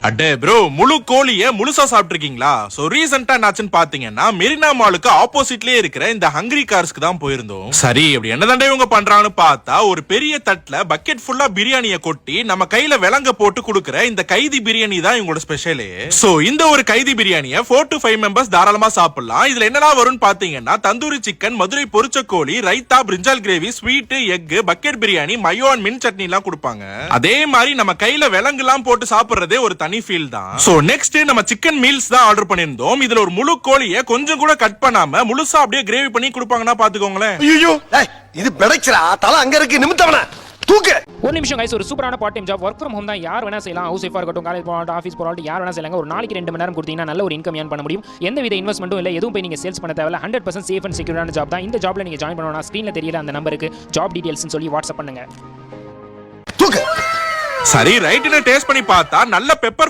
அடே ப்ரோ, முழு கோழிய முழுசா சாப்பிட்டிருக்கீங்களா? சோ ரீசெண்டா என்னாச்சுன்னு பாத்தீங்கன்னா மெரினா மாலுக்கு ஆப்போசிட்லயே இருக்கிற இந்த ஹங்கிரி கார்ஸ்க்கு தான் போயிருந்தோம். சரி, இப்படி என்னதாண்டே இவங்க பண்றாங்கன்னு பார்த்தா ஒரு பெரிய தட்டுல பக்கெட் ஃபுல்லா பிரியாணியை கொட்டி நம்ம கையில விலங்க போட்டு கொடுக்குற இந்த கைதி பிரியாணி தான் இவங்களோட ஸ்பெஷலே. சோ இந்த ஒரு கைதி பிரியாணியை 4 to 5 மெம்பர்ஸ் தாராளமா சாப்பிடலாம். இதுல என்னெல்லாம் வரும்னு பாத்தீங்கன்னா தந்தூரி சிக்கன், மதுரை பொரிச்ச கோழி, ரைத்தா, பிரிஞ்சால் gravy, sweet, egg, bucket biryani, mayo and மின் சட்னி எல்லாம் கொடுப்பாங்க. அதே மாதிரி நம்ம கையில விலங்கு எல்லாம் போட்டு சாப்பிடுறதே ஒரு தனி ஃபீல் தான். சோ நெக்ஸ்ட் நம்ம சிக்கன் மீல்ஸ் தான் ஆர்டர் பண்ணிருந்தோம். இதுல ஒரு முழு கோழியை கொஞ்சம் கூட கட் பண்ணாம முழுசா அப்படியே கிரேவி பண்ணி கொடுப்பாங்கன்னா பாத்துக்கோங்களேன். ஐயோ இது பெடக்ஸ்ரா, தல அங்க இருக்கு, நிமித்தவன தூக்கு. ஒரு நிமிஷம் கைஸ், ஒரு சூப்பரான part time job, work from home தான். யார் வேணா செய்யலாம். ஹவுஸ் ஒய்ஃபா இருக்கட்டும், காலேஜ் போகலாம், ஆஃபீஸ் போகலாம், யார் வேணா செய்யலாம். ஒரு நாளைக்கு 2 மணி நேரம் கொடுத்தீங்கன்னா நல்ல ஒரு இன்கம் ஏர்ன் பண்ண முடியும். எந்த வித இன்வெஸ்ட்மெண்ட்டும் இல்ல, எதுவும் போய் நீங்க சேல்ஸ் பண்ண தேவையில்ல. 100% சேஃப் அண்ட் செக்யூரான ஜாப் தான். இந்த ஜாப்ல நீங்க ஜாயின் பண்ணனும்னா ஸ்கிரீன்ல தெரியல அந்த நம்பருக்கு ஜாப் டீடைல்ஸ்னு சொல்லி வாட்ஸ்அப் பண்ணுங்க. தூக்கு. சரி, ரைட்னு டேஸ்ட் பண்ணி பார்த்தா நல்ல பெப்பர்